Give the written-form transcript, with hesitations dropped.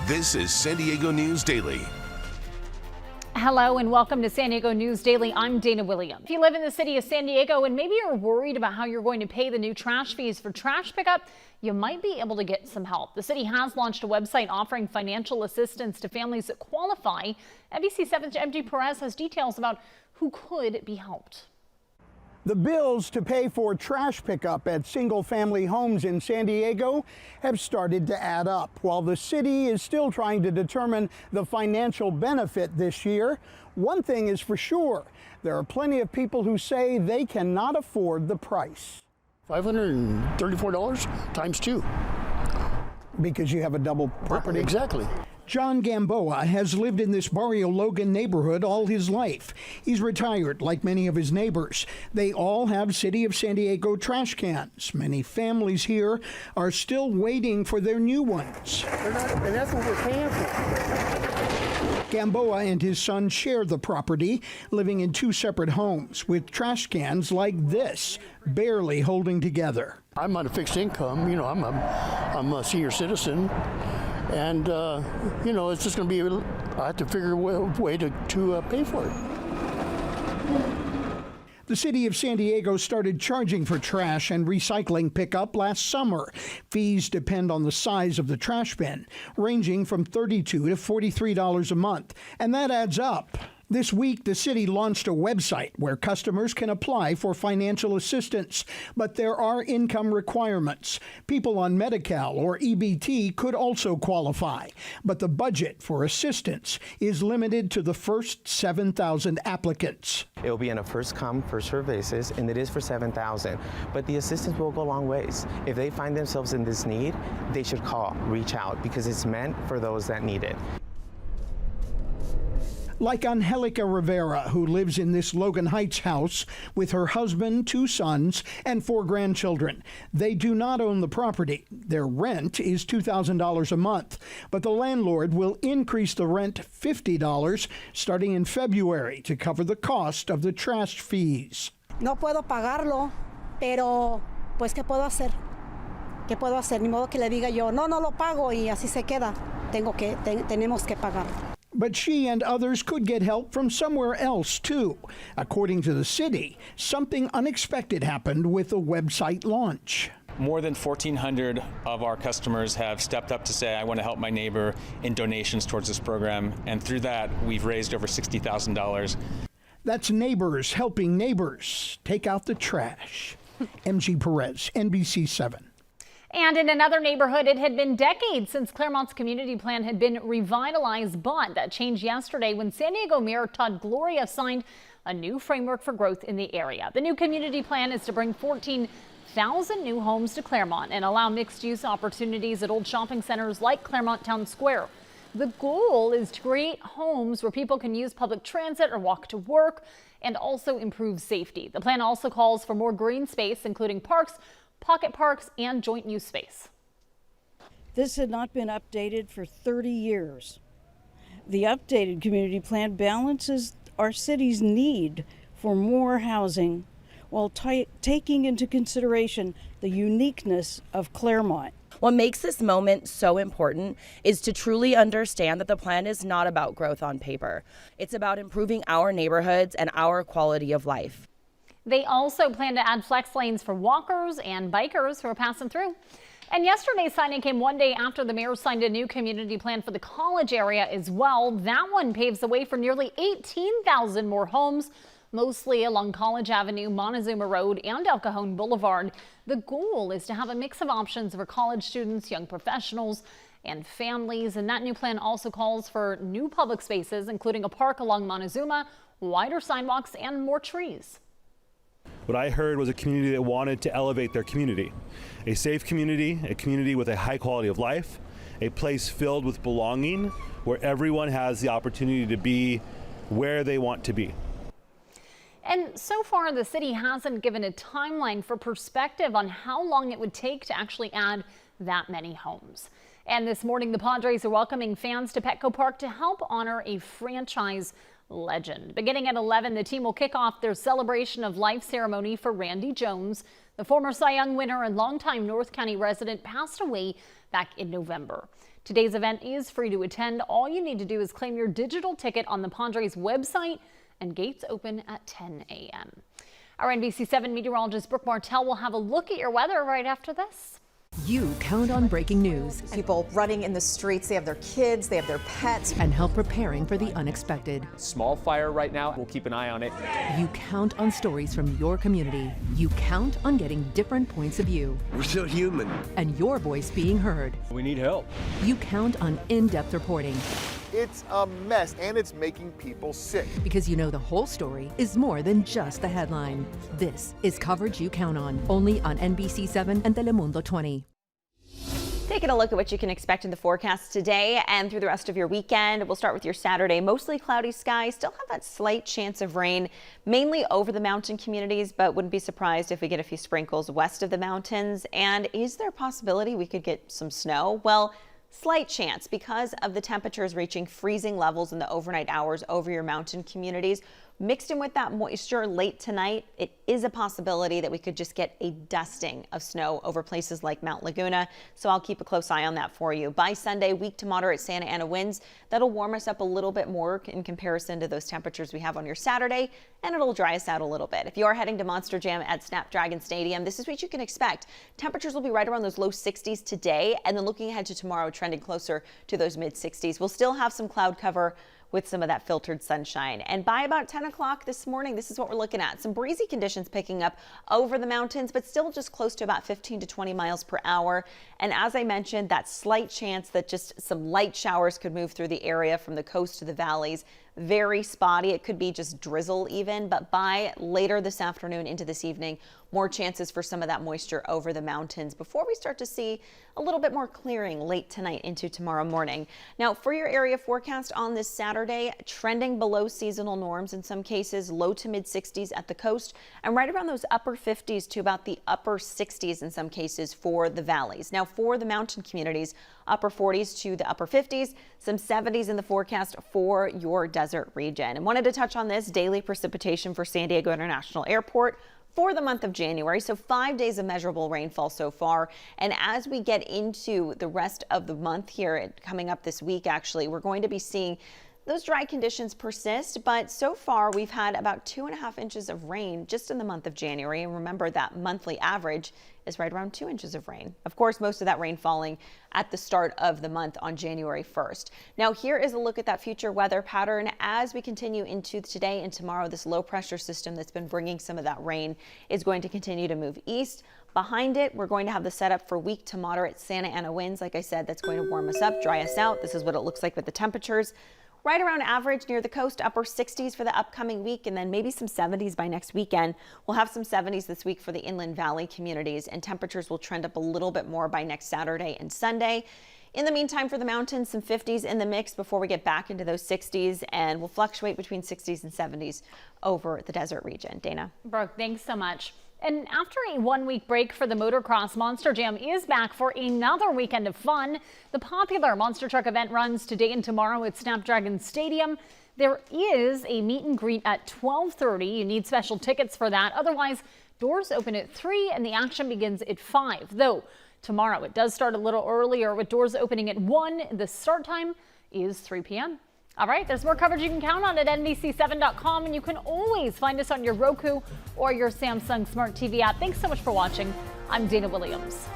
This is San Diego News Daily. Hello and welcome to San Diego News Daily. I'm Dana Williams. If you live in the city of San Diego and maybe you're worried about how you're going to pay the new trash fees for trash pickup, you might be able to get some help. The city has launched a website offering financial assistance to families that qualify. NBC 7's MG Perez has details about who could be helped. The bills to pay for trash pickup at single-family homes in San Diego have started to add up. While the city is still trying to determine the financial benefit this year, one thing is for sure, there are plenty of people who say they cannot afford the price. $534 times 2. Because you have a double property? Exactly. John Gamboa has lived in this Barrio Logan neighborhood all his life. He's retired like many of his neighbors. They all have City of San Diego trash cans. Many families here are still waiting for their new ones. And that's what we're paying for. Gamboa and his son share the property, living in two separate homes with trash cans like this, barely holding together. I'm on a fixed income. You know, I'm a senior citizen. And, you know, it's just going to be, I have to figure a way to pay for it. The city of San Diego started charging for trash and recycling pickup last summer. Fees depend on the size of the trash bin, ranging from $32 to $43 a month, and that adds up. This week, the city launched a website where customers can apply for financial assistance, but there are income requirements. People on Medi-Cal or EBT could also qualify, but the budget for assistance is limited to the first 7,000 applicants. It will be on a first-come, first-served basis, and it is for 7,000. But the assistance will go a long ways. If they find themselves in this need, they should call, reach out, because it's meant for those that need it. Like Angelica Rivera, who lives in this Logan Heights house with her husband, 2 sons, and 4 grandchildren. They do not own the property. Their rent is $2,000 a month, but the landlord will increase the rent $50 starting in February to cover the cost of the trash fees. No puedo pagarlo, pero pues ¿qué puedo hacer? ¿Qué puedo hacer? Ni modo que le diga yo, no lo pago y así se queda. Tenemos que pagar. But she and others could get help from somewhere else, too. According to the city, something unexpected happened with the website launch. More than 1,400 of our customers have stepped up to say, I want to help my neighbor in donations towards this program. And through that, we've raised over $60,000. That's neighbors helping neighbors take out the trash. MG Perez, NBC 7. And in another neighborhood, it had been decades since Clairemont's community plan had been revitalized, but that changed yesterday when San Diego Mayor Gloria signed a new framework for growth in the area. The new community plan is to bring 14,000 new homes to Clairemont and allow mixed-use opportunities at old shopping centers like Clairemont Town Square. The goal is to create homes where people can use public transit or walk to work and also improve safety. The plan also calls for more green space, including parks, pocket parks, and joint use space. This had not been updated for 30 years. The updated community plan balances our city's need for more housing while taking into consideration the uniqueness of Clairemont. What makes this moment so important is to truly understand that the plan is not about growth on paper. It's about improving our neighborhoods and our quality of life. They also plan to add flex lanes for walkers and bikers who are passing through. And yesterday's signing came one day after the mayor signed a new community plan for the college area as well. That one paves the way for nearly 18,000 more homes, mostly along College Avenue, Montezuma Road, and El Cajon Boulevard. The goal is to have a mix of options for college students, young professionals, and families. And that new plan also calls for new public spaces, including a park along Montezuma, wider sidewalks, and more trees. What I heard was a community that wanted to elevate their community. A safe community, a community with a high quality of life, a place filled with belonging where everyone has the opportunity to be where they want to be. And so far, the city hasn't given a timeline for perspective on how long it would take to actually add that many homes. And this morning, the Padres are welcoming fans to Petco Park to help honor a franchise legend. Beginning at 11, the team will kick off their celebration of life ceremony for Randy Jones. The former Cy Young winner and longtime North County resident passed away back in November. Today's event is free to attend. All you need to do is claim your digital ticket on the Padres website, and gates open at 10 a.m. Our NBC 7 meteorologist Brooke Martell will have a look at your weather right after this. You count on breaking news. People running in the streets, they have their kids, they have their pets. And help preparing for the unexpected. Small fire right now, we'll keep an eye on it. You count on stories from your community. You count on getting different points of view. We're so human. And your voice being heard. We need help. You count on in-depth reporting. It's a mess, and it's making people sick. Because you know the whole story is more than just the headline. This is coverage you count on, only on NBC 7 and Telemundo 20. Taking a look at what you can expect in the forecast today and through the rest of your weekend. We'll start with your Saturday. Mostly cloudy skies, still have that slight chance of rain, mainly over the mountain communities, but wouldn't be surprised if we get a few sprinkles west of the mountains. And is there a possibility we could get some snow? Well, slight chance because of the temperatures reaching freezing levels in the overnight hours over your mountain communities. Mixed in with that moisture late tonight, it is a possibility that we could just get a dusting of snow over places like Mount Laguna. So I'll keep a close eye on that for you. By Sunday, weak to moderate Santa Ana winds. That'll warm us up a little bit more in comparison to those temperatures we have on your Saturday, and it'll dry us out a little bit. If you are heading to Monster Jam at Snapdragon Stadium, this is what you can expect. Temperatures will be right around those low 60s today, and then looking ahead to tomorrow, trending closer to those mid 60s. We'll still have some cloud cover with some of that filtered sunshine. And by about 10 o'clock this morning, this is what we're looking at. Some breezy conditions picking up over the mountains, but still just close to about 15 to 20 miles per hour. And as I mentioned, that slight chance that just some light showers could move through the area from the coast to the valleys. Very spotty. It could be just drizzle even, but by later this afternoon into this evening, more chances for some of that moisture over the mountains before we start to see a little bit more clearing late tonight into tomorrow morning. Now, for your area forecast on this Saturday, trending below seasonal norms in some cases, low to mid 60s at the coast, and right around those upper 50s to about the upper 60s in some cases for the valleys. Now, for the mountain communities, upper 40s to the upper 50s, some 70s in the forecast for your desert region. And wanted to touch on this daily precipitation for San Diego International Airport for the month of January. So 5 days of measurable rainfall so far. And as we get into the rest of the month here, coming up this week, actually, we're going to be seeing those dry conditions persist, but so far we've had about 2.5 inches of rain just in the month of January. And remember that monthly average is right around 2 inches of rain. Of course, most of that rain falling at the start of the month on January 1st. Now here is a look at that future weather pattern as we continue into today and tomorrow. This low pressure system that's been bringing some of that rain is going to continue to move east. Behind it, we're going to have the setup for weak to moderate Santa Ana winds. Like I said, that's going to warm us up, dry us out. This is what it looks like with the temperatures. Right around average near the coast, upper 60s for the upcoming week, and then maybe some 70s by next weekend. We'll have some 70s this week for the Inland Valley communities, and temperatures will trend up a little bit more by next Saturday and Sunday. In the meantime, for the mountains, some 50s in the mix before we get back into those 60s, and we'll fluctuate between 60s and 70s over the desert region. Dana. Brooke, thanks so much. And after a 1-week break for the motocross, Monster Jam is back for another weekend of fun. The popular monster truck event runs today and tomorrow at Snapdragon Stadium. There is a meet and greet at 12:30. You need special tickets for that. Otherwise, doors open at 3 and the action begins at 5. Though tomorrow it does start a little earlier with doors opening at 1. The start time is 3 p.m. All right, there's more coverage you can count on at NBC7.com, and you can always find us on your Roku or your Samsung Smart TV app. Thanks so much for watching. I'm Dana Williams.